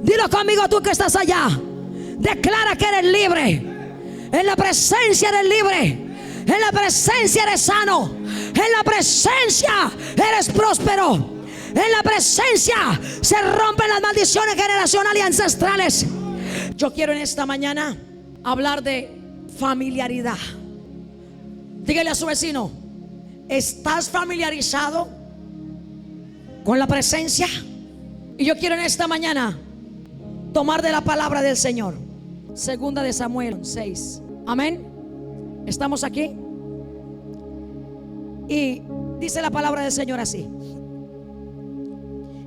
Dilo conmigo, tú que estás allá. Declara que eres libre. En la presencia eres libre. En la presencia eres sano. En la presencia eres próspero. En la presencia se rompen las maldiciones generacionales y ancestrales. Yo quiero en esta mañana hablar de familiaridad. Dígale a su vecino: ¿estás familiarizado con la presencia? Y yo quiero en esta mañana tomar de la palabra del Señor. Segunda de Samuel 6. Amén. ¿Estamos aquí? Y dice la palabra del Señor así: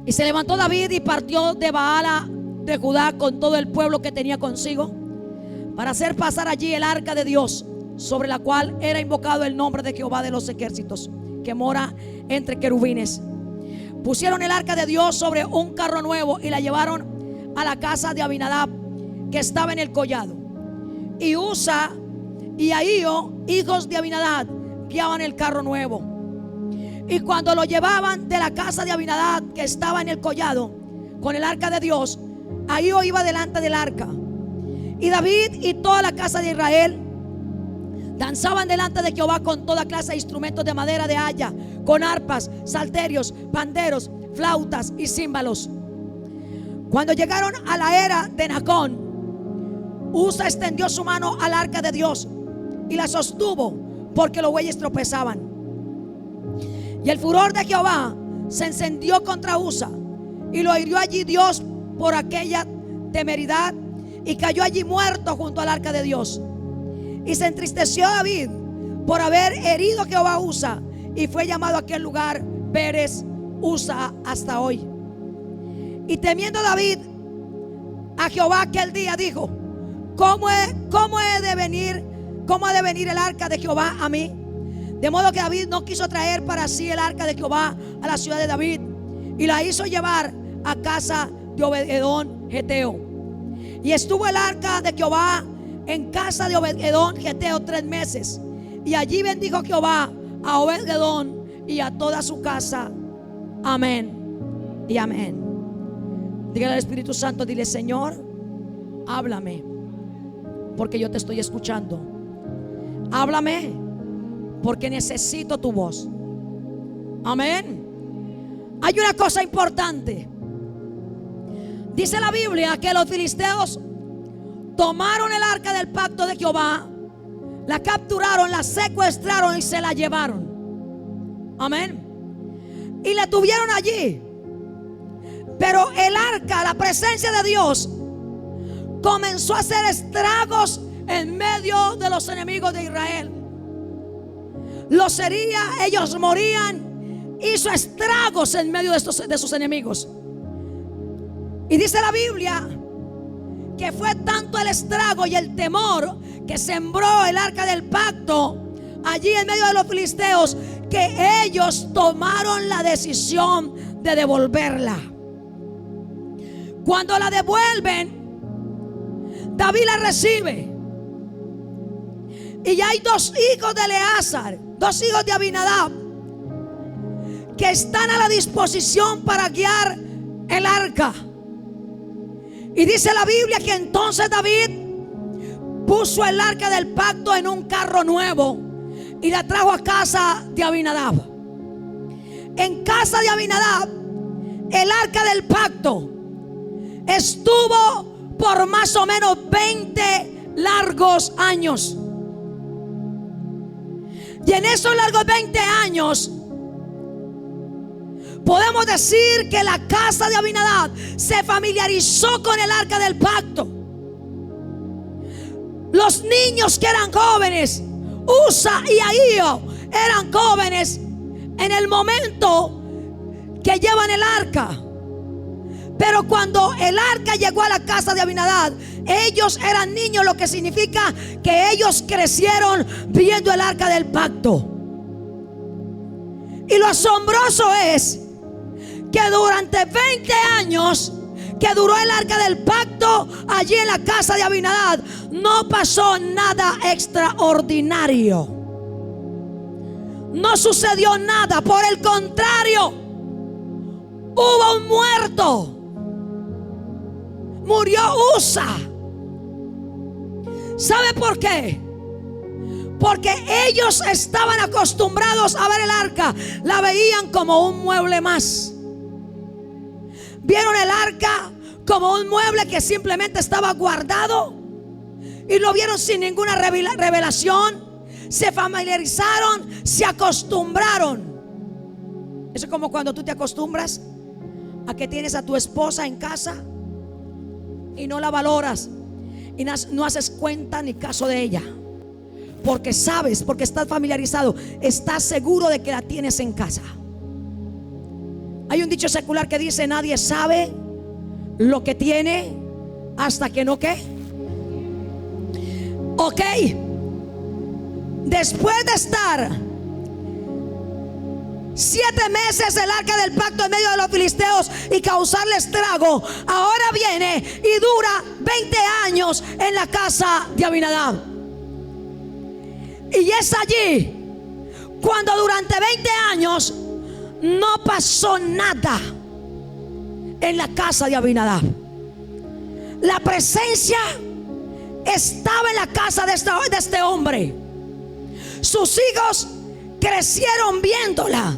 y se levantó David y partió de Baala de Judá con todo el pueblo que tenía consigo, para hacer pasar allí el arca de Dios, sobre la cual era invocado el nombre de Jehová de los ejércitos, que mora entre querubines. Pusieron el arca de Dios sobre un carro nuevo y la llevaron a la casa de Abinadab, que estaba en el collado. Y Usa y Ahío, hijos de Abinadab, guiaban el carro nuevo. Y cuando lo llevaban de la casa de Abinadab, que estaba en el collado, con el arca de Dios, Ahío iba delante del arca. Y David y toda la casa de Israel danzaban delante de Jehová con toda clase de instrumentos de madera de haya, con arpas, salterios, panderos, flautas y címbalos. Cuando llegaron a la era de Nacón, Usa extendió su mano al arca de Dios y la sostuvo, porque los bueyes tropezaban. Y el furor de Jehová se encendió contra Usa, y lo hirió allí Dios por aquella temeridad, y cayó allí muerto junto al arca de Dios. Y se entristeció David por haber herido a Jehová a Usa, y fue llamado a aquel lugar Pérez Usa hasta hoy. Y temiendo David a Jehová aquel día, dijo: ¿Cómo ha de venir el arca de Jehová a mí? De modo que David no quiso traer para sí el arca de Jehová a la ciudad de David, y la hizo llevar a casa de Obed-edom Geteo. Y estuvo el arca de Jehová en casa de Obed-edom Geteo 3 meses. Y allí bendijo Jehová a Obed-edom y a toda su casa. Amén y amén. Dígale al Espíritu Santo, dile: Señor, háblame, porque yo te estoy escuchando. Háblame, porque necesito tu voz. Amén. Hay una cosa importante. Dice la Biblia que los filisteos tomaron el arca del pacto de Jehová, la capturaron, la secuestraron y se la llevaron. Amén. Y la tuvieron allí. Pero el arca, la presencia de Dios, comenzó a hacer estragos en medio de los enemigos de Israel. Los hería, ellos morían. Hizo estragos en medio de sus enemigos. Y dice la Biblia que fue tanto el estrago y el temor que sembró el arca del pacto allí en medio de los filisteos, que ellos tomaron la decisión de devolverla. Cuando la devuelven, David la recibe. Y hay 2 hijos de Eleazar, 2 hijos de Abinadab, que están a la disposición para guiar el arca. Y dice la Biblia que entonces David puso el arca del pacto en un carro nuevo y la trajo a casa de Abinadab. En casa de Abinadab, el arca del pacto estuvo por más o menos 20 largos años. Y en esos largos 20 años podemos decir que la casa de Abinadab se familiarizó con el arca del pacto. Los niños que eran jóvenes, Usa y Ahío, eran jóvenes en el momento que llevan el arca. Pero cuando el arca llegó a la casa de Abinadab, ellos eran niños, lo que significa que ellos crecieron viendo el arca del pacto. Y lo asombroso es que durante 20 años que duró el arca del pacto allí en la casa de Abinadab, no pasó nada extraordinario. No sucedió nada, por el contrario, hubo un muerto. murió Usa. ¿Sabe por qué? Porque ellos estaban acostumbrados a ver el arca. La veían como un mueble más. Vieron el arca como un mueble que simplemente estaba guardado, y lo vieron sin ninguna revelación. Se familiarizaron, se acostumbraron. Eso es como cuando tú te acostumbras a que tienes a tu esposa en casa y no la valoras y no haces cuenta ni caso de ella, porque sabes, porque estás familiarizado, estás seguro de que la tienes en casa. Hay un dicho secular que dice: nadie sabe lo que tiene hasta que no, ¿qué? Ok. Después de estar 7 meses el arca del pacto en medio de los filisteos y causarle estrago, ahora viene y dura 20 años en la casa de Abinadab. Y es allí cuando durante 20 años no pasó nada en la casa de Abinadab. La presencia estaba en la casa de este hombre. Sus hijos crecieron viéndola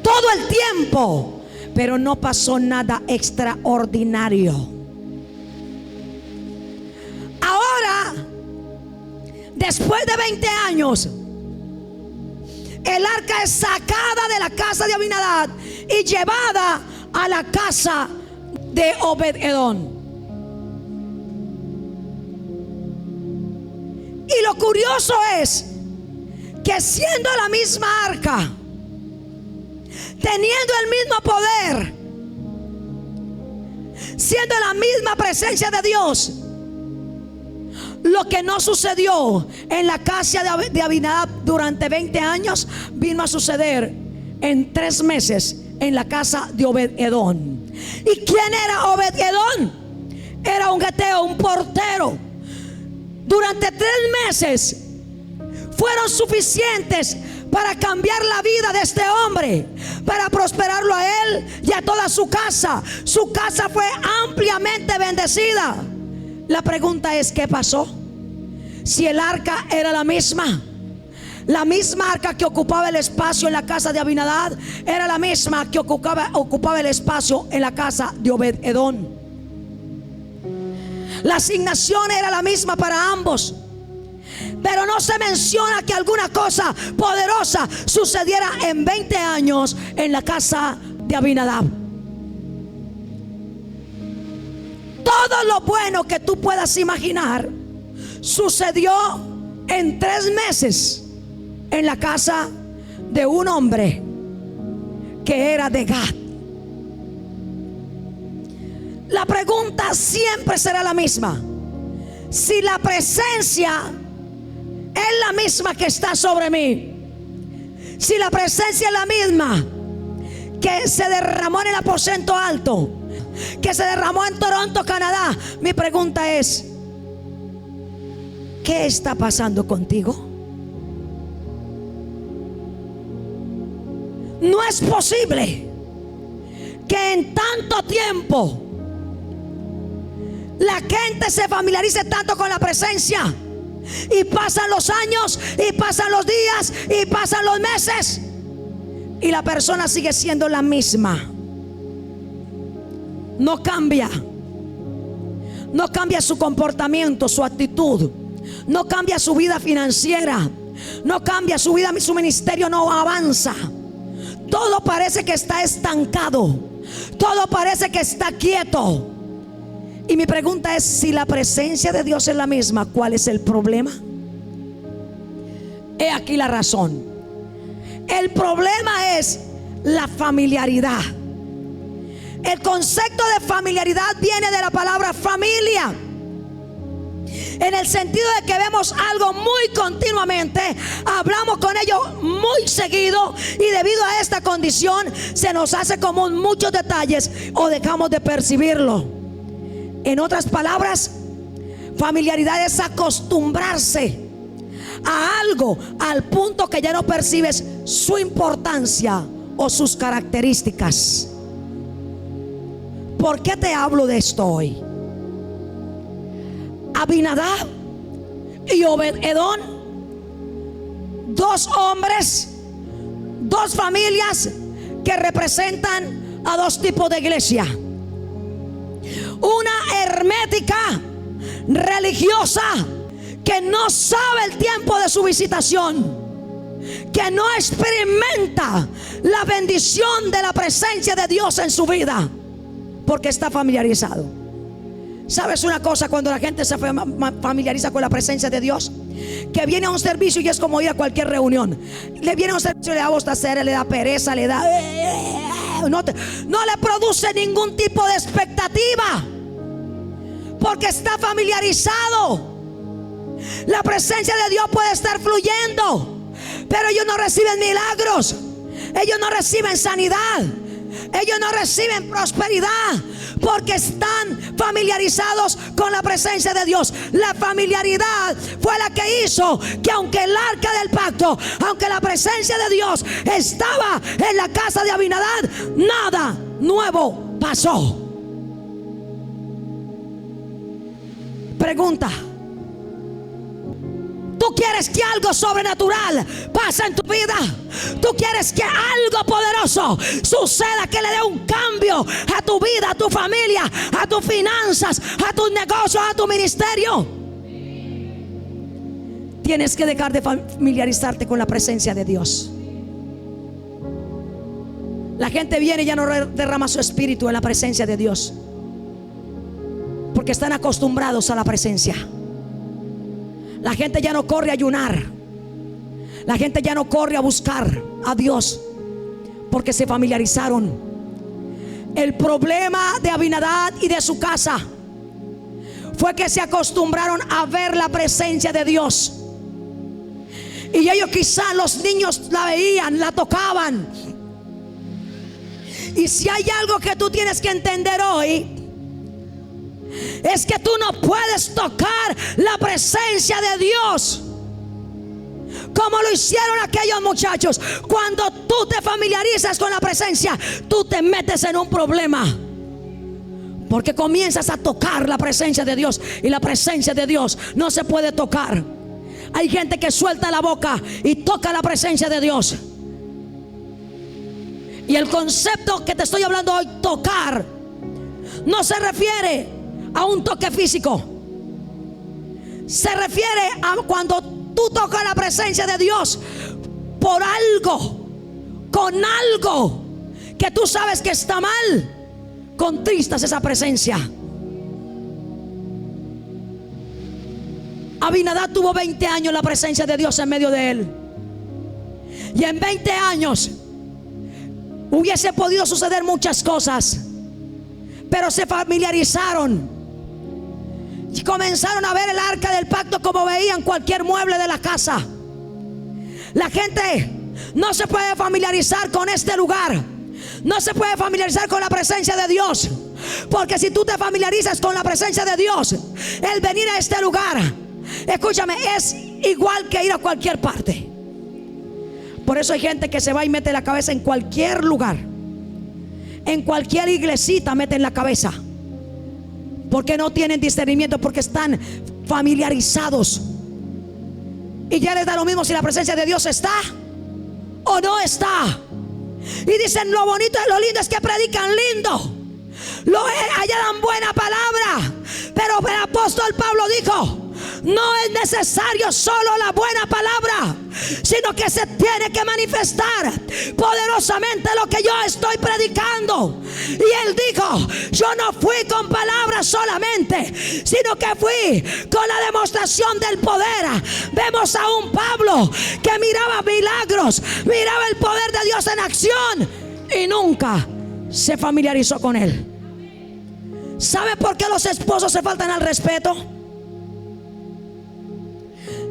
todo el tiempo, pero no pasó nada extraordinario. Ahora, después de 20 años, el arca es sacada de la casa de Abinadab y llevada a la casa de Obed-Edom. Y lo curioso es que siendo la misma arca, teniendo el mismo poder, siendo la misma presencia de Dios, lo que no sucedió en la casa de Abinadab durante 20 años vino a suceder en 3 meses en la casa de Obed-Edom. ¿Y quién era Obed-Edom? Era un geteo, un portero. Durante 3 meses fueron suficientes para cambiar la vida de este hombre, para prosperarlo a él y a toda su casa. Su casa fue ampliamente bendecida. La pregunta es: ¿qué pasó? Si el arca era la misma arca que ocupaba el espacio en la casa de Abinadab, era la misma que ocupaba el espacio en la casa de Obed-Edom. La asignación era la misma para ambos, pero no se menciona que alguna cosa poderosa sucediera en 20 años en la casa de Abinadab. Todo lo bueno que tú puedas imaginar sucedió en 3 meses en la casa de un hombre que era de Gad. La pregunta siempre será la misma: si la presencia es la misma que está sobre mí, si la presencia es la misma que se derramó en el aposento alto, que se derramó en Toronto, Canadá, mi pregunta es: ¿qué está pasando contigo? No es posible que en tanto tiempo la gente se familiarice tanto con la presencia, y pasan los años, y pasan los días, y pasan los meses, y la persona sigue siendo la misma. No cambia. No cambia su comportamiento, su actitud. No cambia su vida financiera. No cambia su vida, su ministerio no avanza. Todo parece que está estancado. Todo parece que está quieto. Y mi pregunta es: si la presencia de Dios es la misma, ¿cuál es el problema? He aquí la razón. El problema es la familiaridad. El concepto de familiaridad viene de la palabra familia, en el sentido de que vemos algo muy continuamente, hablamos con ellos muy seguido, y debido a esta condición se nos hace común muchos detalles o dejamos de percibirlo. En otras palabras, familiaridad es acostumbrarse a algo al punto que ya no percibes su importancia o sus características. ¿Por qué te hablo de esto hoy? Abinadab y Obed-Edom, dos hombres, dos familias que representan a dos tipos de iglesia. Una hermética, religiosa, que no sabe el tiempo de su visitación, que no experimenta la bendición de la presencia de Dios en su vida, porque está familiarizado. ¿Sabes una cosa? Cuando la gente se familiariza con la presencia de Dios, que viene a un servicio y es como ir a cualquier reunión. Le viene a un servicio y le da bostacera, le da pereza, le da... no le produce ningún tipo de expectativa, porque está familiarizado. La presencia de Dios puede estar fluyendo, pero ellos no reciben milagros, ellos no reciben sanidad, ellos no reciben prosperidad, porque están familiarizados con la presencia de Dios. La familiaridad fue la que hizo que, aunque el arca del pacto, aunque la presencia de Dios estaba en la casa de Abinadab, nada nuevo pasó. Pregunta: ¿tú quieres que algo sobrenatural pase en tu vida? ¿Tú quieres que algo poderoso suceda, que le dé un cambio a tu vida, a tu familia, a tus finanzas, a tus negocios, a tu ministerio? Tienes que dejar de familiarizarte con la presencia de Dios. La gente viene y ya no derrama su espíritu en la presencia de Dios, porque están acostumbrados a la presencia. La gente ya no corre a ayunar. La gente ya no corre a buscar a Dios, porque se familiarizaron. El problema de Abinadab y de su casa fue que se acostumbraron a ver la presencia de Dios. Y ellos, quizás los niños la veían, la tocaban. Y si hay algo que tú tienes que entender hoy, es que tú no puedes tocar la presencia de Dios como lo hicieron aquellos muchachos. Cuando tú te familiarizas con la presencia, tú te metes en un problema, porque comienzas a tocar la presencia de Dios, y la presencia de Dios no se puede tocar. Hay gente que suelta la boca y toca la presencia de Dios. Y el concepto que te estoy hablando hoy, tocar, no se refiere a un toque físico. Se refiere a cuando tú tocas la presencia de Dios por algo, con algo que tú sabes que está mal, contristas esa presencia. Abinadab tuvo 20 años la presencia de Dios en medio de él, y en 20 años hubiese podido suceder muchas cosas, pero se familiarizaron y comenzaron a ver el arca del pacto como veían cualquier mueble de la casa. La gente no se puede familiarizar con este lugar, no se puede familiarizar con la presencia de Dios, porque si tú te familiarizas con la presencia de Dios, el venir a este lugar, escúchame, es igual que ir a cualquier parte. Por eso hay gente que se va y mete la cabeza en cualquier lugar, en cualquier iglesita meten la cabeza, porque no tienen discernimiento, porque están familiarizados, y ya les da lo mismo si la presencia de Dios está o no está. Y dicen, lo bonito y lo lindo es que predican lindo, allá dan buena palabra, pero el apóstol Pablo dijo: no es necesario solo la buena palabra, sino que se tiene que manifestar poderosamente lo que yo estoy predicando. Y él dijo: yo no fui con palabras solamente, sino que fui con la demostración del poder. Vemos a un Pablo que miraba milagros, miraba el poder de Dios en acción, y nunca se familiarizó con él. ¿Sabe por qué los esposos se faltan al respeto?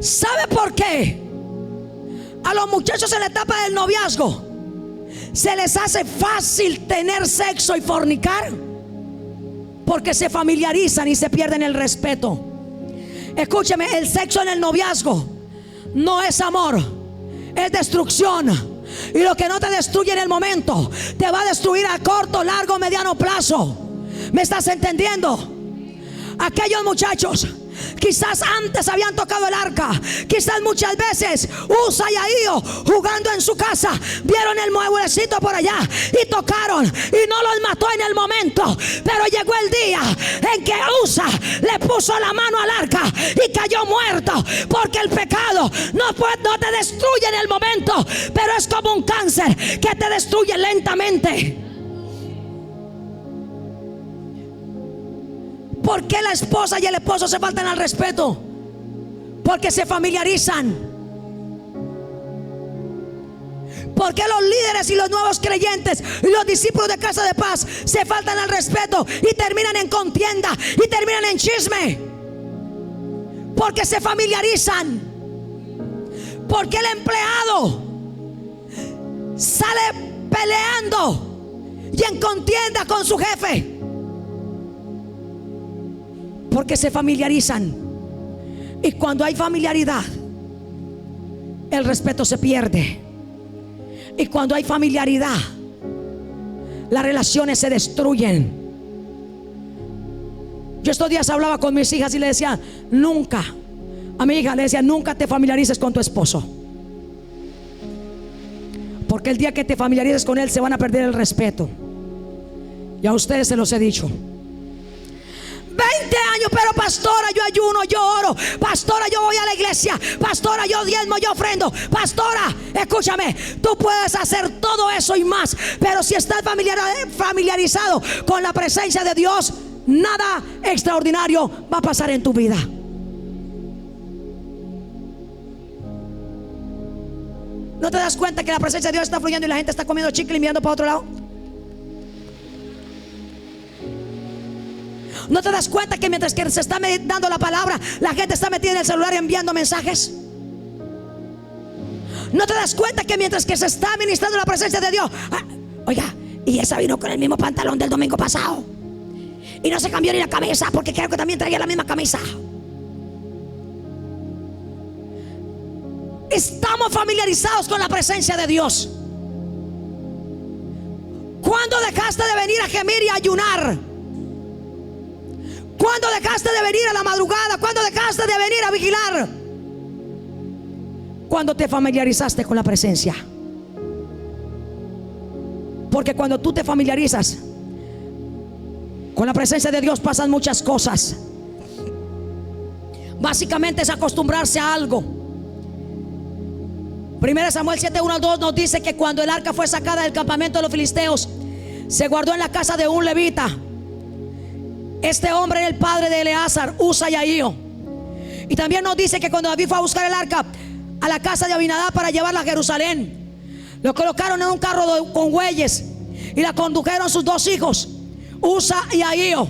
¿Sabe por qué a los muchachos en la etapa del noviazgo se les hace fácil tener sexo y fornicar? Porque se familiarizan y se pierden el respeto. Escúcheme, el sexo en el noviazgo no es amor, es destrucción. Y lo que no te destruye en el momento, te va a destruir a corto, largo, mediano plazo. ¿Me estás entendiendo? Aquellos muchachos Quizás antes habían tocado el arca. Quizás muchas veces Usa y Ahío, jugando en su casa, vieron el mueblecito por allá y tocaron, y no los mató en el momento. Pero llegó el día en que Usa le puso la mano al arca y cayó muerto. Porque el pecado no te destruye en el momento, pero es como un cáncer que te destruye lentamente. ¿Por qué la esposa y el esposo se faltan al respeto? Porque se familiarizan. ¿Por qué los líderes y los nuevos creyentes y los discípulos de Casa de Paz se faltan al respeto y terminan en contienda y terminan en chisme? Porque se familiarizan. Porque el empleado sale peleando y en contienda con su jefe. Porque se familiarizan. Y cuando hay familiaridad, el respeto se pierde. Y cuando hay familiaridad, las relaciones se destruyen. Yo estos días hablaba con mis hijas y le decía, nunca, a mi hija le decía, nunca te familiarices con tu esposo. Porque el día que te familiarices con él se van a perder el respeto. Y a ustedes se los he dicho. 20 años, pero pastora, yo ayuno, yo oro. Pastora, yo voy a la iglesia. Pastora, yo diezmo, yo ofrendo. Pastora, escúchame, tú puedes hacer todo eso y más, pero si estás familiarizado con la presencia de Dios, nada extraordinario va a pasar en tu vida. ¿No te das cuenta que la presencia de Dios está fluyendo y la gente está comiendo chicle y mirando para otro lado? ¿No te das cuenta que mientras que se está dando la palabra, la gente está metida en el celular enviando mensajes? ¿No te das cuenta que mientras que se está ministrando la presencia de Dios, oiga, y esa vino con el mismo pantalón del domingo pasado y no se cambió ni la camisa porque creo que también traía la misma camisa? Estamos familiarizados con la presencia de Dios. ¿Cuándo dejaste de venir a gemir y a ayunar? ¿Cuándo dejaste de venir a la madrugada? ¿Cuándo dejaste de venir a vigilar? Cuando te familiarizaste con la presencia. Porque cuando tú te familiarizas con la presencia de Dios pasan muchas cosas. Básicamente es acostumbrarse a algo. 1 Samuel 7:1-2 nos dice que cuando el arca fue sacada del campamento de los filisteos, se guardó en la casa de un levita. Este hombre era el padre de Eleazar, Usa y Ahío. Y también nos dice que cuando David fue a buscar el arca a la casa de Abinadab para llevarla a Jerusalén, lo colocaron en un carro con bueyes y la condujeron sus dos hijos, Usa y Ahío.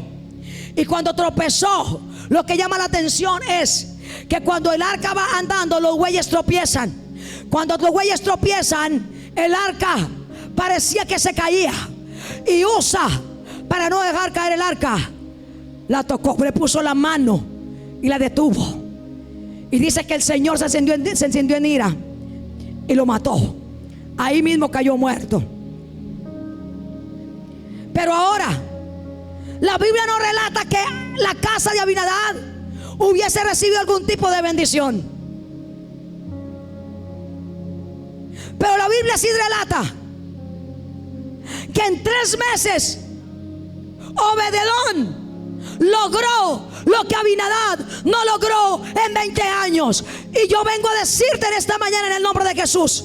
Y cuando tropezó, lo que llama la atención es que cuando el arca va andando, los bueyes tropiezan. Cuando los bueyes tropiezan, el arca parecía que se caía. Y Usa, para no dejar caer el arca, la tocó, le puso la mano y la detuvo. Y dice que el Señor se encendió en ira y lo mató. Ahí mismo cayó muerto. Pero ahora la Biblia no relata que la casa de Abinadab hubiese recibido algún tipo de bendición. Pero la Biblia sí relata que en 3 meses Obededón logró lo que Abinadab no logró en 20 años. Y yo vengo a decirte en esta mañana en el nombre de Jesús: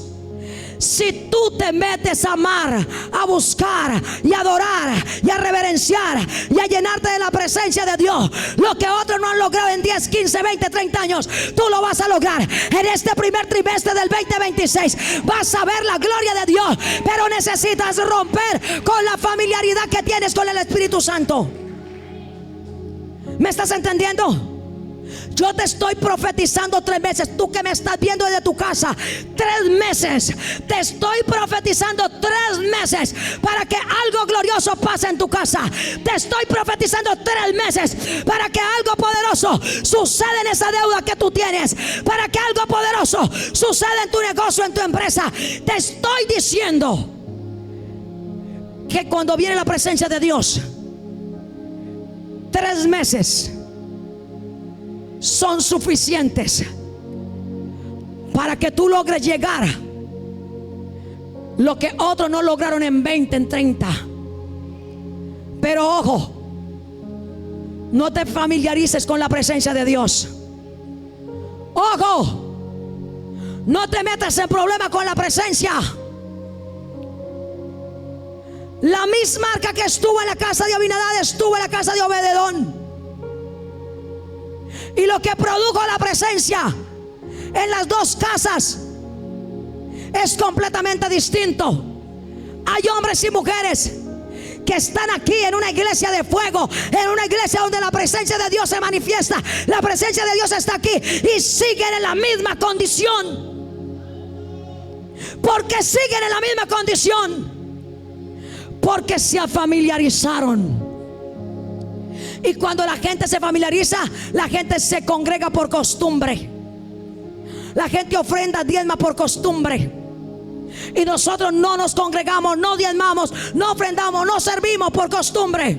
si tú te metes a amar, a buscar y a adorar y a reverenciar y a llenarte de la presencia de Dios, lo que otros no han logrado en 10, 15, 20, 30 años, tú lo vas a lograr en este primer trimestre del 2026. Vas a ver la gloria de Dios, pero necesitas romper con la familiaridad que tienes con el Espíritu Santo. ¿Me estás entendiendo? Yo te estoy profetizando 3 meses. Tú que me estás viendo desde tu casa, 3 meses. Te estoy profetizando 3 meses para que algo glorioso pase en tu casa. Te estoy profetizando 3 meses para que algo poderoso suceda en esa deuda que tú tienes, para que algo poderoso suceda en tu negocio, en tu empresa. Te estoy diciendo que cuando viene la presencia de Dios, 3 meses son suficientes para que tú logres llegar lo que otros no lograron en 20, en 30. Pero ojo, no te familiarices con la presencia de Dios. Ojo, no te metas en problemas con la presencia. La misma arca que estuvo en la casa de Abinadab estuvo en la casa de Obededón. Y lo que produjo la presencia en las dos casas es completamente distinto. Hay hombres y mujeres que están aquí en una iglesia de fuego, en una iglesia donde la presencia de Dios se manifiesta. La presencia de Dios está aquí y siguen en la misma condición. ¿Por qué siguen en la misma condición? Porque se familiarizaron. Y cuando la gente se familiariza, la gente se congrega por costumbre. La gente ofrenda, diezma por costumbre. Y nosotros no nos congregamos, no diezmamos, no ofrendamos, no servimos por costumbre.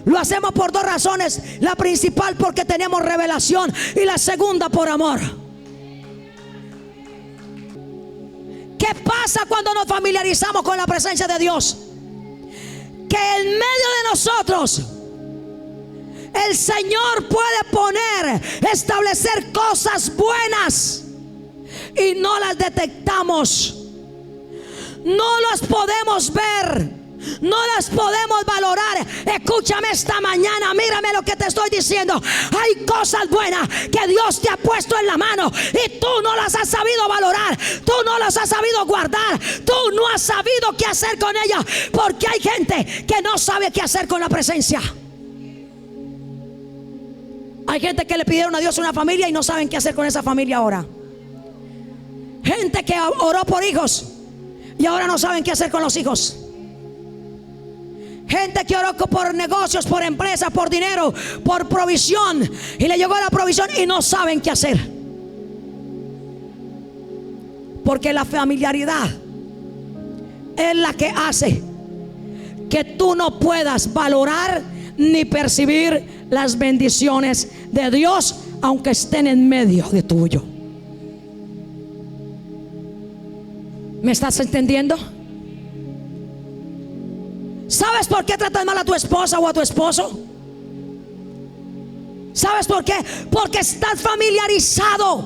Lo hacemos por dos razones. La principal, porque tenemos revelación, y la segunda, por amor. ¿Qué pasa cuando nos familiarizamos con la presencia de Dios? Que en medio de nosotros el Señor puede poner, establecer cosas buenas y no las detectamos, no las podemos ver, no las podemos valorar. Escúchame esta mañana, mírame lo que te estoy diciendo. Hay cosas buenas que Dios te ha puesto en la mano y tú no las has sabido valorar, tú no las has sabido guardar, tú no has sabido qué hacer con ellas, porque hay gente que no sabe qué hacer con la presencia. Hay gente que le pidieron a Dios una familia y no saben qué hacer con esa familia ahora. Gente que oró por hijos y ahora no saben qué hacer con los hijos. Gente que oró por negocios, por empresas, por dinero, por provisión, y le llegó la provisión y no saben qué hacer. Porque la familiaridad es la que hace que tú no puedas valorar ni percibir las bendiciones de Dios, aunque estén en medio de tuyo. ¿Me estás entendiendo? ¿Sabes por qué tratas mal a tu esposa o a tu esposo? ¿Sabes por qué? Porque estás familiarizado.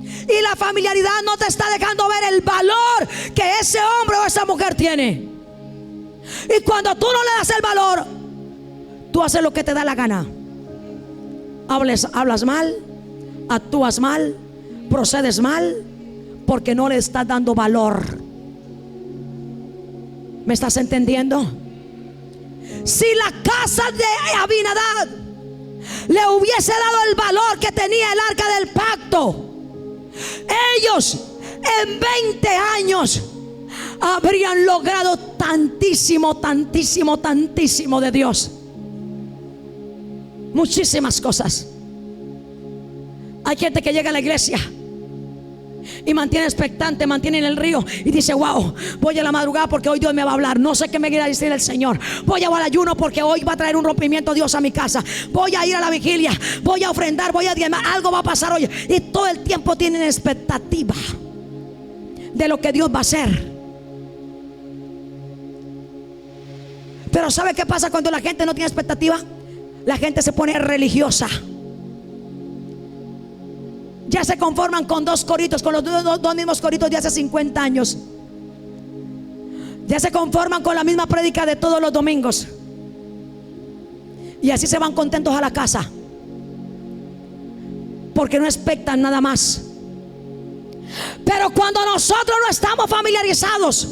Y la familiaridad no te está dejando ver el valor que ese hombre o esa mujer tiene. Y cuando tú no le das el valor, tú haces lo que te da la gana. Hablas mal, actúas mal, procedes mal, porque no le estás dando valor. ¿Me estás entendiendo? Si la casa de Abinadab le hubiese dado el valor que tenía el arca del pacto, ellos en 20 años habrían logrado tantísimo, tantísimo, tantísimo de Dios. Muchísimas cosas. Hay gente que llega a la iglesia y mantiene expectante, mantiene en el río y dice: wow, voy a la madrugada porque hoy Dios me va a hablar. No sé qué me quiere decir el Señor. Voy a ir al ayuno porque hoy va a traer un rompimiento Dios a mi casa. Voy a ir a la vigilia, voy a ofrendar, voy a diezmar. Algo va a pasar hoy. Y todo el tiempo tienen expectativa de lo que Dios va a hacer. Pero ¿sabe qué pasa cuando la gente no tiene expectativa? La gente se pone religiosa. Ya se conforman con dos coritos, con los dos mismos coritos de hace 50 años. Ya se conforman con la misma prédica de todos los domingos. Y así se van contentos a la casa, porque no expectan nada más. Pero cuando nosotros no estamos familiarizados,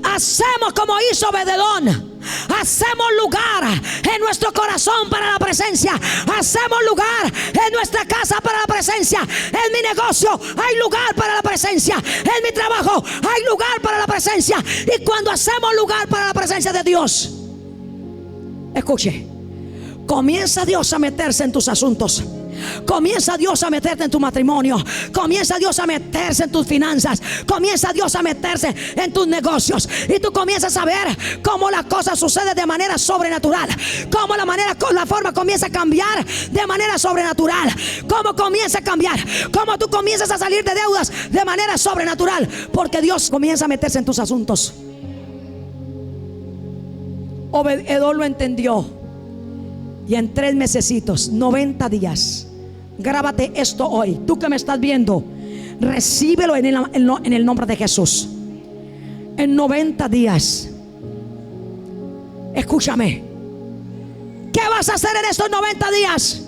hacemos como hizo Obededón. Hacemos lugar en nuestro corazón para la presencia. Hacemos lugar en nuestra casa para la presencia. En mi negocio hay lugar para la presencia. En mi trabajo hay lugar para la presencia. Y cuando hacemos lugar para la presencia de Dios, escuche, comienza Dios a meterse en tus asuntos. Comienza Dios a meterte en tu matrimonio. Comienza Dios a meterse en tus finanzas. Comienza Dios a meterse en tus negocios. Y tú comienzas a ver cómo la cosa sucede de manera sobrenatural. Cómo la forma comienza a cambiar de manera sobrenatural. Cómo comienza a cambiar. Cómo tú comienzas a salir de deudas de manera sobrenatural. Porque Dios comienza a meterse en tus asuntos. Obed-edom lo entendió. Y en 3 mesecitos, 90 días. Grábate esto hoy. Tú que me estás viendo, recíbelo en el nombre de Jesús. En 90 días. Escúchame. ¿Qué vas a hacer en estos 90 días?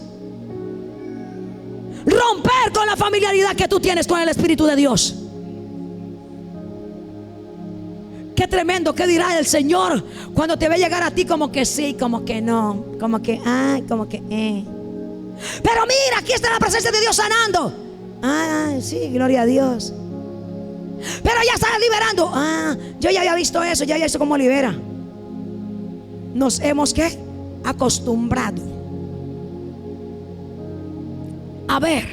Romper con la familiaridad que tú tienes con el Espíritu de Dios. Qué tremendo, ¿qué dirá el Señor cuando te ve llegar a ti como que sí, como que no, como que como que Pero mira, aquí está la presencia de Dios sanando. Sí, gloria a Dios. Pero ya está liberando. Yo ya había visto eso, ya había visto cómo libera. Nos hemos acostumbrado a ver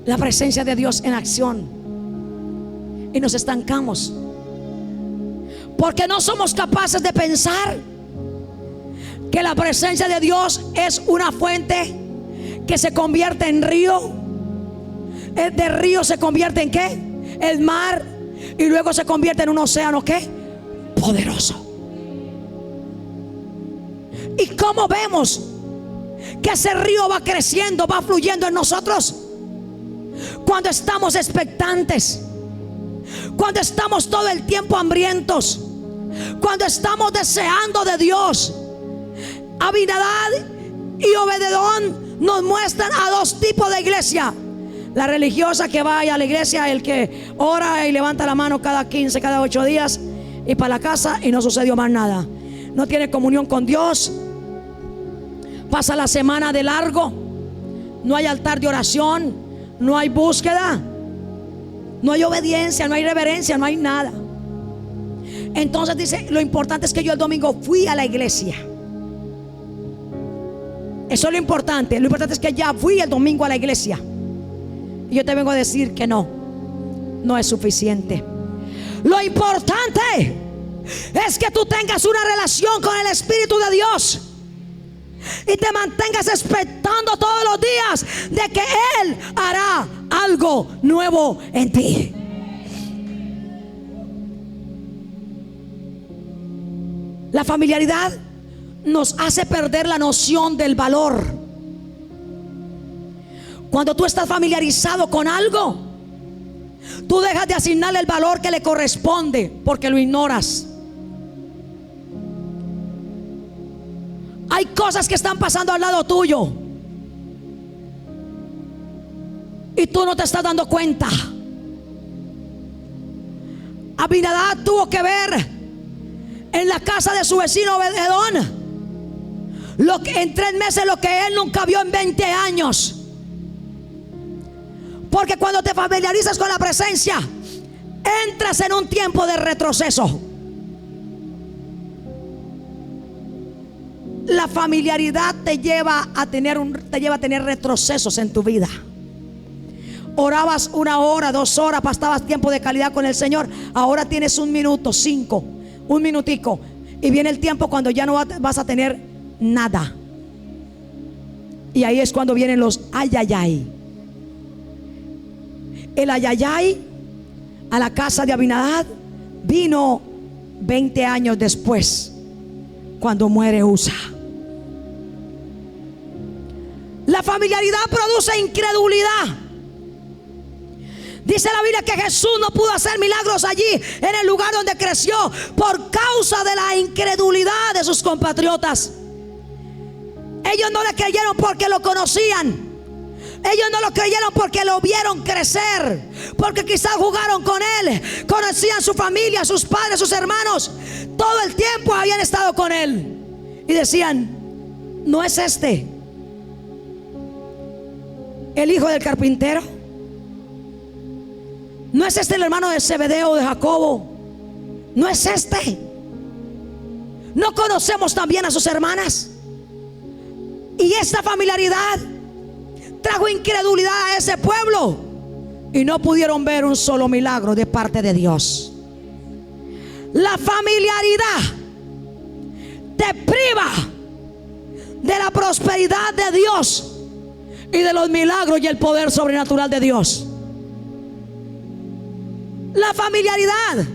la presencia de Dios en acción. Y nos estancamos porque no somos capaces de pensar que la presencia de Dios es una fuente que se convierte en río. De río se convierte en ¿qué? El mar. Y luego se convierte en un océano ¿qué? Poderoso. ¿Y cómo vemos que ese río va creciendo, va fluyendo en nosotros? Cuando estamos expectantes. Cuando estamos todo el tiempo hambrientos. Cuando estamos deseando de Dios. Abinadab y Obed-edom nos muestran a 2 tipos de iglesia. La religiosa que vaya a la iglesia, el que ora y levanta la mano cada 15, cada 8 días, y para la casa y no sucedió más nada. No tiene comunión con Dios. Pasa la semana de largo. No hay altar de oración. No hay búsqueda. No hay obediencia, no hay reverencia, no hay nada. Entonces dice, lo importante es que yo el domingo fui a la iglesia. Eso es lo importante. Lo importante es que ya fui el domingo a la iglesia. Y yo te vengo a decir que no es suficiente. Lo importante es que tú tengas una relación con el Espíritu de Dios y te mantengas expectando todos los días de que Él hará algo nuevo en ti. La familiaridad nos hace perder la noción del valor. Cuando tú estás familiarizado con algo, tú dejas de asignarle el valor que le corresponde porque lo ignoras. Hay cosas que están pasando al lado tuyo y tú no te estás dando cuenta. Abinadab tuvo que ver en la casa de su vecino Obed-edom en 3 meses lo que él nunca vio en 20 años. Porque cuando te familiarizas con la presencia, entras en un tiempo de retroceso. La familiaridad te lleva a tener retrocesos en tu vida. Orabas 1 hora, 2 horas, pasabas tiempo de calidad con el Señor. Ahora tienes 1 minuto, 5, un minutico. Y viene el tiempo cuando ya no vas a tener nada. Y ahí es cuando vienen los ayayay. El ayayay a la casa de Abinadab vino 20 años después, cuando muere Usa. La familiaridad produce incredulidad. Dice la Biblia que Jesús no pudo hacer milagros allí en el lugar donde creció por causa de la incredulidad de sus compatriotas. Ellos no le creyeron porque lo conocían. Ellos no lo creyeron porque lo vieron crecer, porque quizás jugaron con él, conocían su familia, sus padres, sus hermanos. Todo el tiempo habían estado con él y decían: ¿no es este el hijo del carpintero? ¿No es este el hermano de Zebedeo, de Jacobo? ¿No es este? ¿No conocemos también a sus hermanas? Y esta familiaridad trajo incredulidad a ese pueblo y no pudieron ver un solo milagro de parte de Dios. La familiaridad te priva de la prosperidad de Dios y de los milagros y el poder sobrenatural de Dios. La familiaridad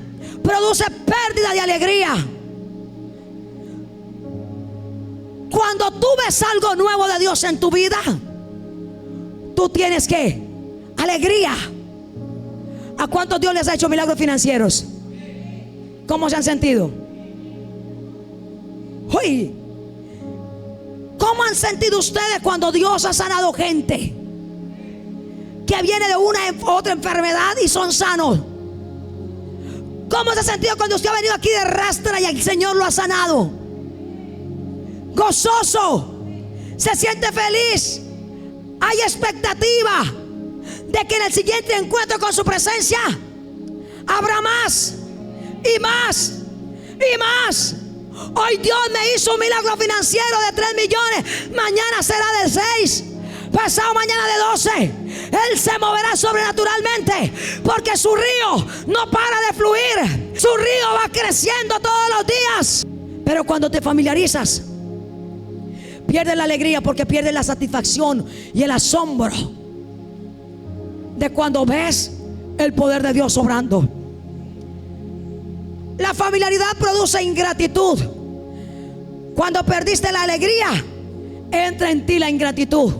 produce pérdida de alegría. Cuando tú ves algo nuevo de Dios en tu vida, tú tienes que alegría. ¿A cuántos Dios les ha hecho milagros financieros? ¿Cómo se han sentido? Uy, ¿cómo han sentido ustedes cuando Dios ha sanado gente que viene de una u otra enfermedad y son sanos? ¿Cómo se ha sentido cuando usted ha venido aquí de rastra y el Señor lo ha sanado? Gozoso, se siente feliz, hay expectativa de que en el siguiente encuentro con su presencia habrá más y más y más. Hoy Dios me hizo un milagro financiero de 3 millones, mañana será de 6, pasado mañana de 12. Él se moverá sobrenaturalmente, porque su río no para de fluir, su río va creciendo todos los días. Pero cuando te familiarizas, pierdes la alegría, porque pierdes la satisfacción y el asombro de cuando ves el poder de Dios obrando. La familiaridad produce ingratitud. Cuando perdiste la alegría, entra en ti la ingratitud.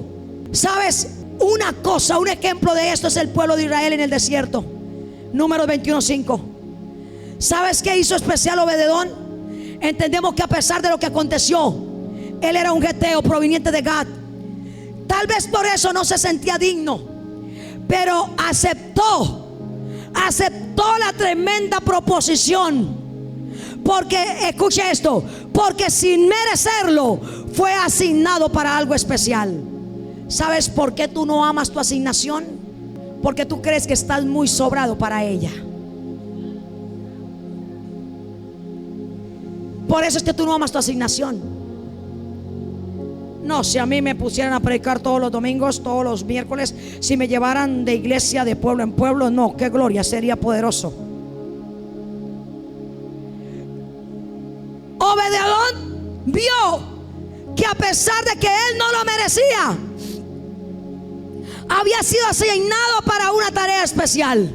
¿Sabes? Una cosa, un ejemplo de esto es el pueblo de Israel en el desierto. Números 21:5. ¿Sabes qué hizo especial Obededón? Entendemos que a pesar de lo que aconteció, él era un geteo proveniente de Gad. Tal vez por eso no se sentía digno, pero aceptó la tremenda proposición. Porque, escuche esto, porque sin merecerlo fue asignado para algo especial. ¿Sabes por qué tú no amas tu asignación? Porque tú crees que estás muy sobrado para ella. Por eso es que tú no amas tu asignación. No, si a mí me pusieran a predicar todos los domingos, todos los miércoles, si me llevaran de iglesia de pueblo en pueblo, no, qué gloria, sería poderoso. Obededón vio que a pesar de que él no lo merecía, había sido asignado para una tarea especial.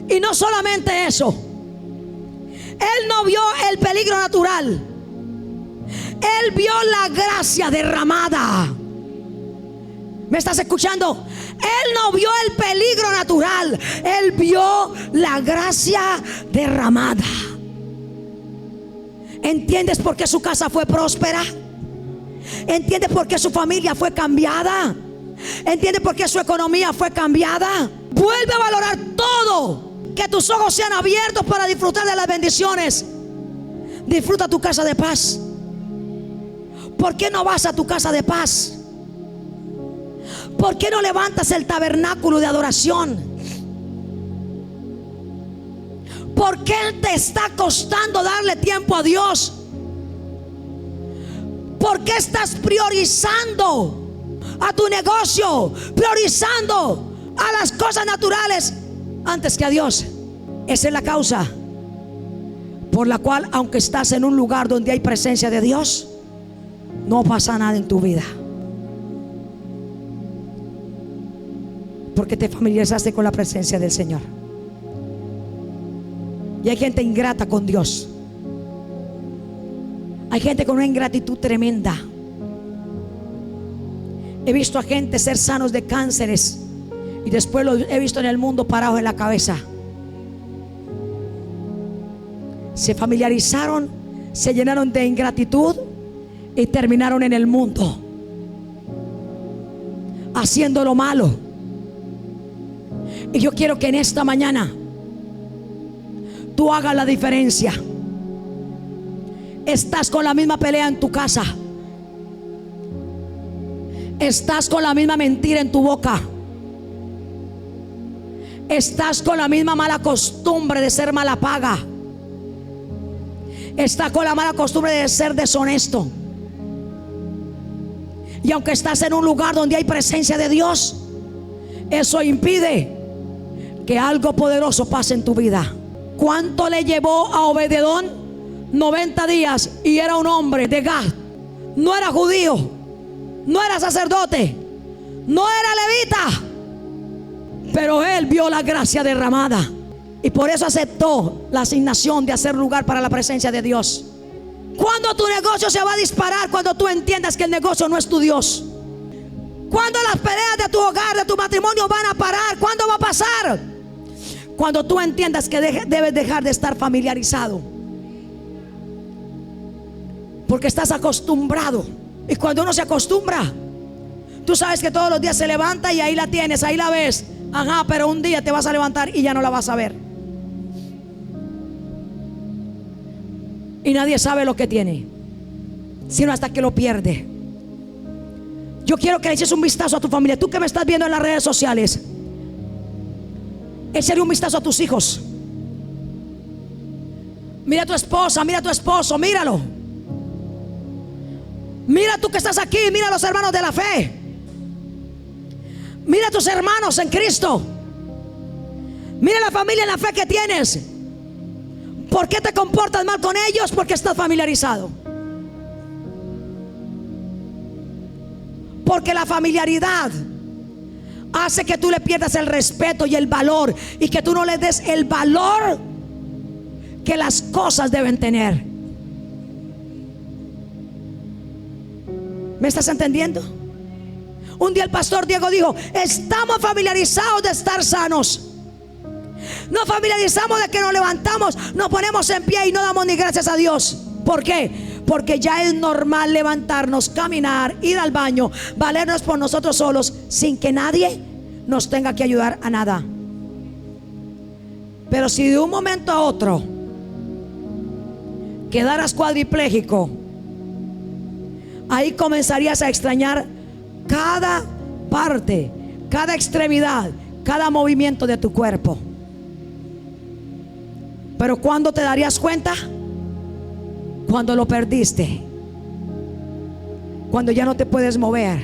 Y no solamente eso, él no vio el peligro natural, él vio la gracia derramada. ¿Me estás escuchando? Él no vio el peligro natural, él vio la gracia derramada. ¿Entiendes por qué su casa fue próspera? ¿Entiendes por qué su familia fue cambiada? ¿Entiendes por qué su economía fue cambiada? Vuelve a valorar todo. Que tus ojos sean abiertos para disfrutar de las bendiciones. Disfruta tu casa de paz. ¿Por qué no vas a tu casa de paz? ¿Por qué no levantas el tabernáculo de adoración? ¿Por qué te está costando darle tiempo a Dios? ¿Por qué estás priorizando a tu negocio, priorizando a las cosas naturales antes que a Dios? Esa es la causa por la cual, aunque estás en un lugar donde hay presencia de Dios, no pasa nada en tu vida, porque te familiarizaste con la presencia del Señor. Y hay gente ingrata con Dios. Hay gente con una ingratitud tremenda. He visto a gente ser sanos de cánceres y después los he visto en el mundo parados en la cabeza. Se familiarizaron, se llenaron de ingratitud y terminaron en el mundo haciendo lo malo. Y yo quiero que en esta mañana tú hagas la diferencia. Estás con la misma pelea en tu casa. Estás con la misma mentira en tu boca. Estás con la misma mala costumbre de ser mala paga. Estás con la mala costumbre de ser deshonesto. Y aunque estás en un lugar donde hay presencia de Dios, eso impide que algo poderoso pase en tu vida. ¿Cuánto le llevó a Obededón? 90 días. Y era un hombre de Gad. No era judío, no era sacerdote, no era levita, pero él vio la gracia derramada y por eso aceptó la asignación de hacer lugar para la presencia de Dios. ¿Cuándo tu negocio se va a disparar? Cuando tú entiendas que el negocio no es tu Dios. ¿Cuándo las peleas de tu hogar, de tu matrimonio van a parar? ¿Cuándo va a pasar? Cuando tú entiendas que debes dejar de estar familiarizado, porque estás acostumbrado. Y cuando uno se acostumbra, tú sabes que todos los días se levanta y ahí la tienes, ahí la ves. Ajá, pero un día te vas a levantar y ya no la vas a ver. Y nadie sabe lo que tiene, sino hasta que lo pierde. Yo quiero que le eches un vistazo a tu familia. Tú que me estás viendo en las redes sociales, échale un vistazo a tus hijos. Mira a tu esposa, mira a tu esposo, míralo. Mira tú que estás aquí, mira a los hermanos de la fe. Mira a tus hermanos en Cristo. Mira la familia en la fe que tienes. ¿Por qué te comportas mal con ellos? Porque estás familiarizado. Porque la familiaridad hace que tú le pierdas el respeto y el valor, y que tú no le des el valor que las cosas deben tener. ¿Me estás entendiendo? Un día el pastor Diego dijo: estamos familiarizados de estar sanos. Nos familiarizamos de que nos levantamos, nos ponemos en pie y no damos ni gracias a Dios. ¿Por qué? Porque ya es normal levantarnos, caminar, ir al baño, valernos por nosotros solos, sin que nadie nos tenga que ayudar a nada. Pero si de un momento a otro quedaras cuadripléjico, ahí comenzarías a extrañar cada parte, cada extremidad, cada movimiento de tu cuerpo. Pero ¿cuándo te darías cuenta? Cuando lo perdiste, cuando ya no te puedes mover.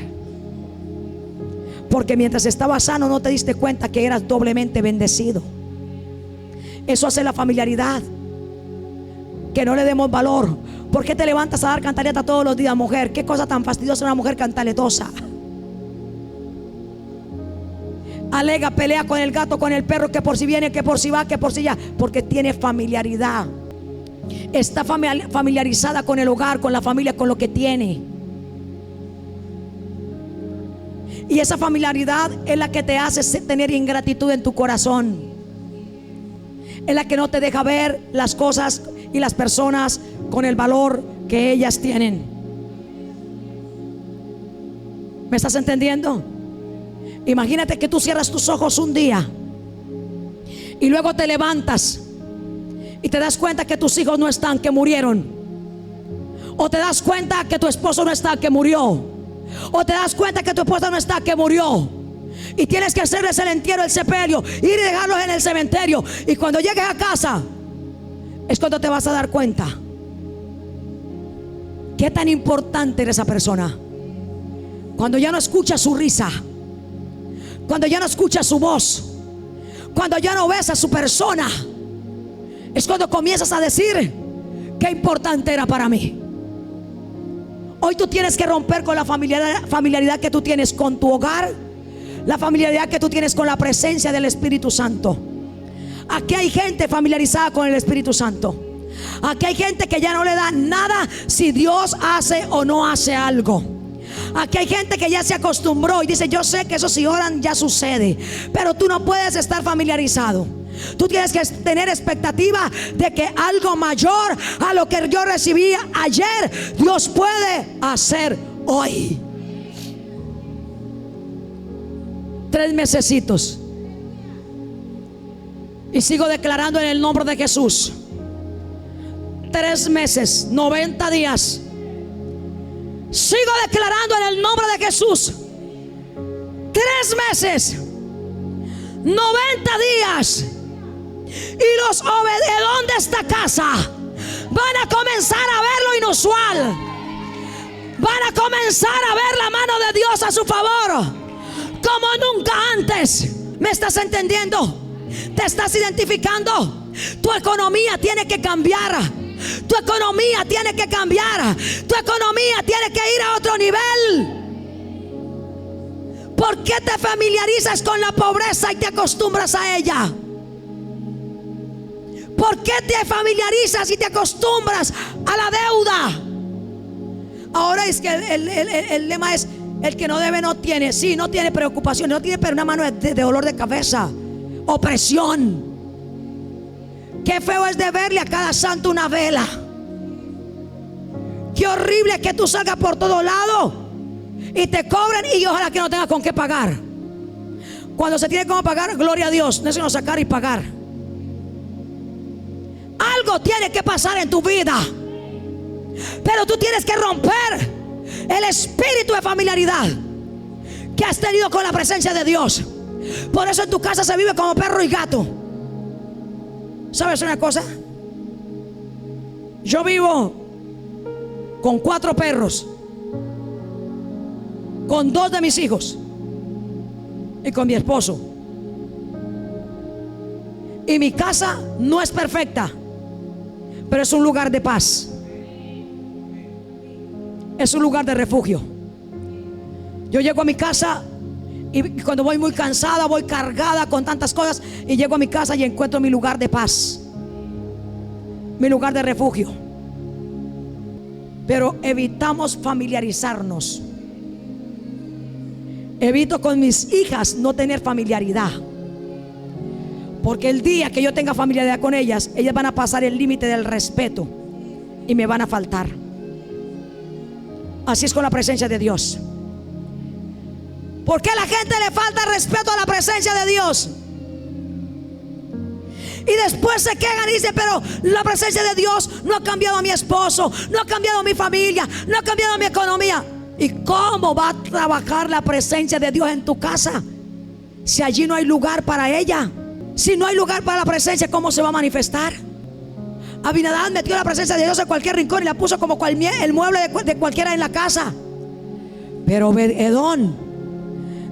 Porque mientras estabas sano no te diste cuenta que eras doblemente bendecido. Eso hace la familiaridad, que no le demos valor. ¿Por qué te levantas a dar cantaleta todos los días, mujer? Qué cosa tan fastidiosa una mujer cantaletosa. Alega, pelea con el gato, con el perro, que por si viene, que por si va, que por si ya. Porque tiene familiaridad. Está familiarizada con el hogar, con la familia, con lo que tiene. Y esa familiaridad es la que te hace tener ingratitud en tu corazón. Es la que no te deja ver las cosas y las personas con el valor que ellas tienen. ¿Me estás entendiendo? Imagínate que tú cierras tus ojos un día y luego te levantas y te das cuenta que tus hijos no están, que murieron. O te das cuenta que tu esposo no está, que murió. O te das cuenta que tu esposa no está, que murió. Y tienes que hacerles el entierro, el sepelio, ir y dejarlos en el cementerio. Y cuando llegues a casa es cuando te vas a dar cuenta qué tan importante era esa persona. Cuando ya no escuchas su risa, cuando ya no escuchas su voz, cuando ya no ves a su persona, es cuando comienzas a decir: qué importante era para mí. Hoy tú tienes que romper con la familiaridad que tú tienes con tu hogar, la familiaridad que tú tienes con la presencia del Espíritu Santo. Aquí hay gente familiarizada con el Espíritu Santo. Aquí hay gente que ya no le da nada si Dios hace o no hace algo. Aquí hay gente que ya se acostumbró y dice: yo sé que eso si oran ya sucede. Pero tú no puedes estar familiarizado. Tú tienes que tener expectativa de que algo mayor a lo que yo recibí ayer, Dios puede hacer hoy. 3 mesecitos y sigo declarando en el nombre de Jesús. 3 meses, 90 días. Sigo declarando en el nombre de Jesús. 3 meses, 90 días. Y los Obededón de esta casa van a comenzar a ver lo inusual. van a comenzar a ver la mano de Dios a su favor como nunca antes. ¿Me estás entendiendo? ¿Te estás identificando? Tu economía tiene que cambiar. Tu economía tiene que cambiar. Tu economía tiene que ir a otro nivel. ¿Por qué te familiarizas con la pobreza y te acostumbras a ella? ¿Por qué te familiarizas y te acostumbras a la deuda? Ahora es que el lema es: el que no debe no tiene. Sí, no tiene preocupación, no tiene pero una mano de dolor de cabeza, opresión. Qué feo es deberle a cada santo una vela. Qué horrible que tú salgas por todo lado y te cobren y ojalá que no tengas con qué pagar. Cuando se tiene cómo pagar, gloria a Dios, no es sino sacar y pagar. Algo tiene que pasar en tu vida, pero tú tienes que romper el espíritu de familiaridad que has tenido con la presencia de Dios. Por eso en tu casa se vive como perro y gato. ¿Sabes una cosa? Yo vivo con 4 perros, con 2 de mis hijos y con mi esposo. Y mi casa no es perfecta, pero es un lugar de paz. Es un lugar de refugio. Yo llego a mi casa y cuando voy muy cansada, voy cargada con tantas cosas, y llego a mi casa y encuentro mi lugar de paz, mi lugar de refugio. Pero evitamos familiarizarnos. Evito con mis hijas no tener familiaridad, porque el día que yo tenga familiaridad con ellas, ellas van a pasar el límite del respeto y me van a faltar. Así es con la presencia de Dios. ¿Por qué a la gente le falta respeto a la presencia de Dios? Y después se quejan y dicen: pero la presencia de Dios no ha cambiado a mi esposo, no ha cambiado a mi familia, no ha cambiado mi economía. ¿Y cómo va a trabajar la presencia de Dios en tu casa si allí no hay lugar para ella? Si no hay lugar para la presencia, ¿cómo se va a manifestar? Abinadab metió la presencia de Dios en cualquier rincón y la puso como el mueble de cualquiera en la casa. Pero Obed-Edom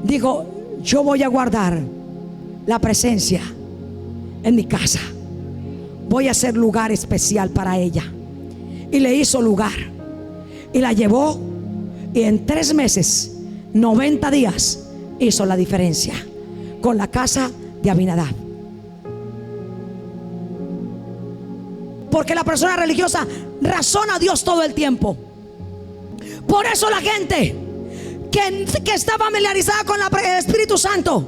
dijo: yo voy a guardar la presencia en mi casa, voy a hacer lugar especial para ella. Y le hizo lugar y la llevó, y en 3 meses, 90 días hizo la diferencia con la casa de Abinadab. Porque la persona religiosa razona a Dios todo el tiempo. Por eso la gente que está familiarizada con el Espíritu Santo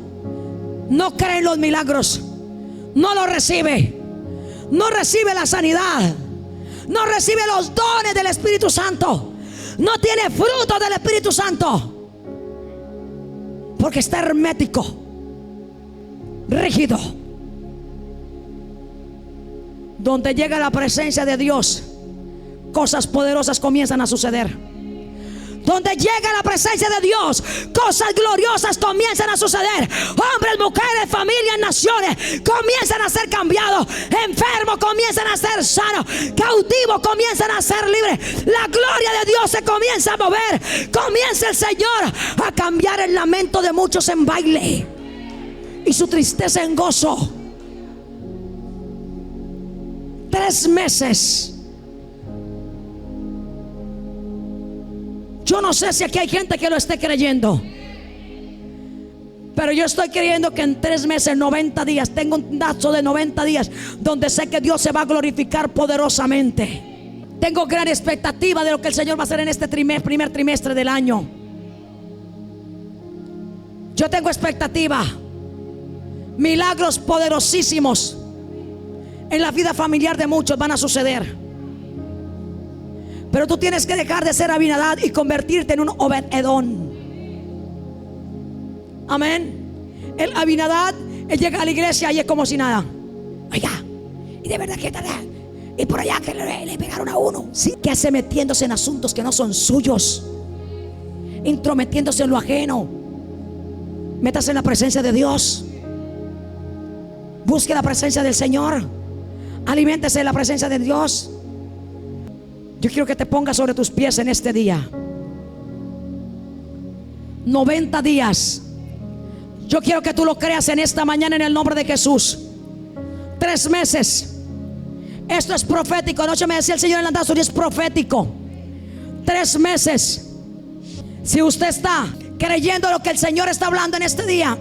no cree en los milagros, no lo recibe, no recibe la sanidad, no recibe los dones del Espíritu Santo, no tiene fruto del Espíritu Santo, porque está hermético, rígido. Donde llega la presencia de Dios, cosas poderosas comienzan a suceder. Donde llega la presencia de Dios, cosas gloriosas comienzan a suceder. Hombres, mujeres, familias, naciones comienzan a ser cambiados. Enfermos comienzan a ser sanos. Cautivos comienzan a ser libres. La gloria de Dios se comienza a mover. Comienza el Señor a cambiar el lamento de muchos en baile y su tristeza en gozo. 3 meses. Yo no sé si aquí hay gente que lo esté creyendo, pero yo estoy creyendo que en 3 meses, 90 días, tengo un lapso de 90 días donde sé que Dios se va a glorificar poderosamente. Tengo gran expectativa de lo que el Señor va a hacer en este primer trimestre del año. Yo tengo expectativa. Milagros poderosísimos en la vida familiar de muchos van a suceder. Pero tú tienes que dejar de ser Abinadab y convertirte en un Obed-Edom. Amén. El Abinadab, él llega a la iglesia y es como si nada. Oiga, y de verdad que tal, y por allá que le pegaron a uno. ¿Sí? ¿Qué hace metiéndose en asuntos que no son suyos? Intrometiéndose en lo ajeno. Métase en la presencia de Dios. Busque la presencia del Señor. Aliméntese de la presencia de Dios. Yo quiero que te pongas sobre tus pies en este día. 90 días. Yo quiero que tú lo creas en esta mañana en el nombre de Jesús. 3 meses. Esto es profético. Anoche me decía el Señor en la danza, es profético. 3 meses. Si usted está creyendo lo que el Señor está hablando en este día,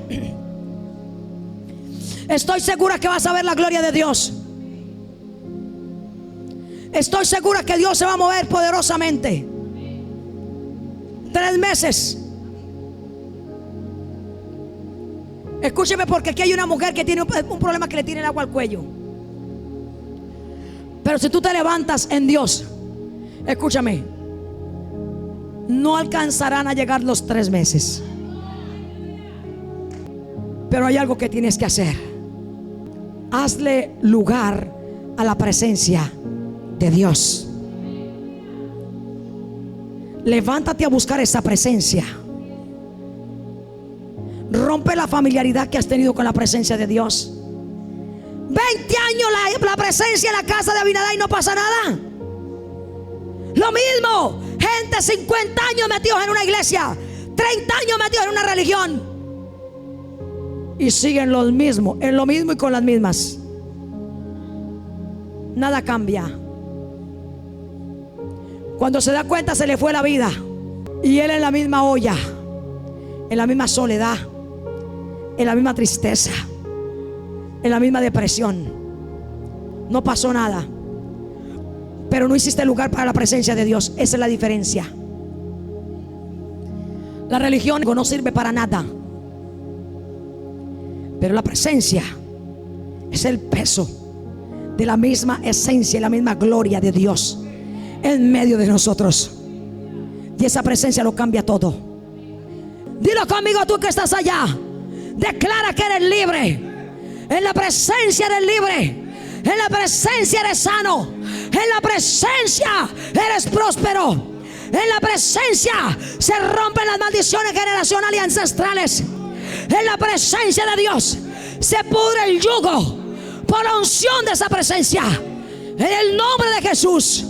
estoy segura que vas a ver la gloria de Dios. Estoy segura que Dios se va a mover poderosamente. 3 meses. Escúcheme, porque aquí hay una mujer que tiene un problema, que le tiene el agua al cuello. Pero si tú te levantas en Dios, escúchame, no alcanzarán a llegar los 3 meses. Pero hay algo que tienes que hacer. Hazle lugar a la presencia de Dios. Levántate a buscar esa presencia. Rompe la familiaridad que has tenido con la presencia de Dios. 20 años la presencia en la casa de Abinadab y no pasa nada. Lo mismo, gente 50 años metidos en una iglesia, 30 años metidos en una religión, y siguen los mismos, en lo mismo y con las mismas. Nada cambia. Cuando se da cuenta, se le fue la vida, y él en la misma olla, en la misma soledad, en la misma tristeza, en la misma depresión. No pasó nada, pero no hiciste lugar para la presencia de Dios. Esa es la diferencia. La religión no sirve para nada, pero la presencia es el peso de la misma esencia y la misma gloria de Dios en medio de nosotros. Y esa presencia lo cambia todo. Dilo conmigo, tú que estás allá. Declara que eres libre. En la presencia eres libre. En la presencia eres sano. En la presencia eres próspero. En la presencia se rompen las maldiciones generacionales y ancestrales. En la presencia de Dios se pudre el yugo por la unción de esa presencia. En el nombre de Jesús.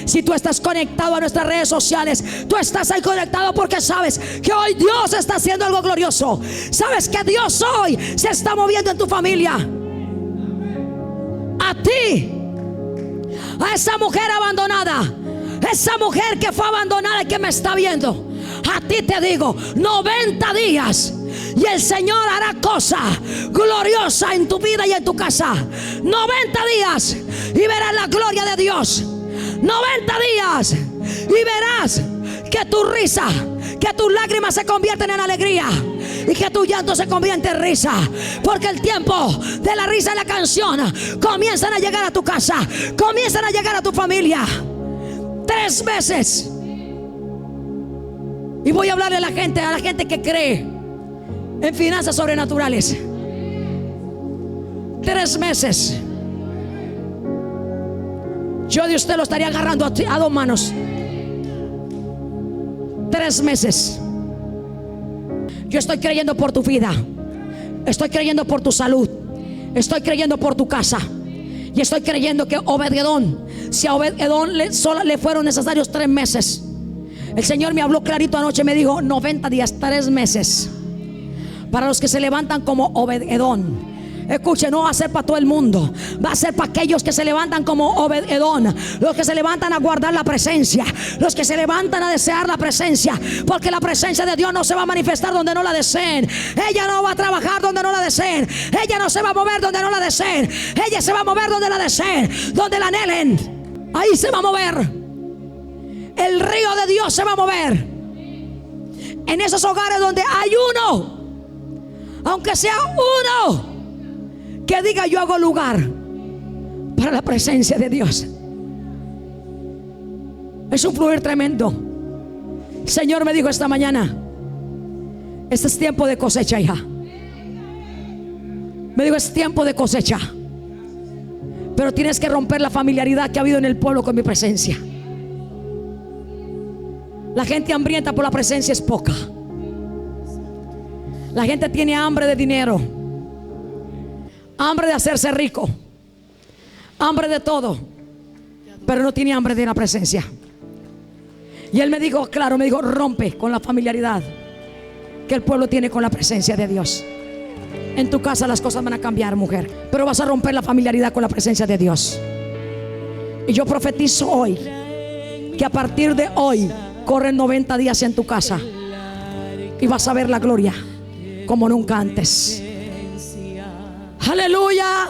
Si tú estás conectado a nuestras redes sociales, tú estás ahí conectado porque sabes que hoy Dios está haciendo algo glorioso. Sabes que Dios hoy se está moviendo en tu familia. A ti, a esa mujer abandonada, esa mujer que fue abandonada y que me está viendo, a ti te digo, 90 días y el Señor hará cosa gloriosa en tu vida y en tu casa. 90 días y verás la gloria de Dios. 90 días y verás que tu risa, que tus lágrimas se convierten en alegría y que tu llanto se convierte en risa, porque el tiempo de la risa y la canción comienzan a llegar a tu casa, comienzan a llegar a tu familia. 3 meses. Y voy a hablarle a la gente que cree en finanzas sobrenaturales. 3 meses. Yo de usted lo estaría agarrando a 2 manos. 3 meses. Yo estoy creyendo por tu vida. Estoy creyendo por tu salud. Estoy creyendo por tu casa. Y estoy creyendo que Obed-Edom, si a Obed-Edom solo le fueron necesarios 3 meses. El Señor me habló clarito anoche, me dijo 90 días, 3 meses. Para los que se levantan como Obed-Edom. Escuche, no va a ser para todo el mundo, va a ser para aquellos que se levantan como Obed-Edom, los que se levantan a guardar la presencia, los que se levantan a desear la presencia, porque la presencia de Dios no se va a manifestar donde no la deseen. Ella no va a trabajar donde no la deseen. Ella no se va a mover donde no la deseen. Ella se va a mover donde la deseen, donde la anhelen. Ahí se va a mover. El río de Dios se va a mover en esos hogares donde hay uno, aunque sea uno, que diga: yo hago lugar para la presencia de Dios. Es un fluir tremendo. El Señor me dijo esta mañana: este es tiempo de cosecha, hija. Me dijo: es tiempo de cosecha, pero tienes que romper la familiaridad que ha habido en el pueblo con mi presencia. La gente hambrienta por la presencia es poca. La gente tiene hambre de dinero, hambre de hacerse rico, hambre de todo, pero no tiene hambre de la presencia. Y Él me dijo, claro, me dijo: rompe con la familiaridad. que el pueblo tiene con la presencia de Dios. En tu casa las cosas van a cambiar, mujer, pero vas a romper la familiaridad con la presencia de Dios. Y yo profetizo hoy que a partir de hoy corren 90 días en tu casa y vas a ver la gloria como nunca antes. Aleluya.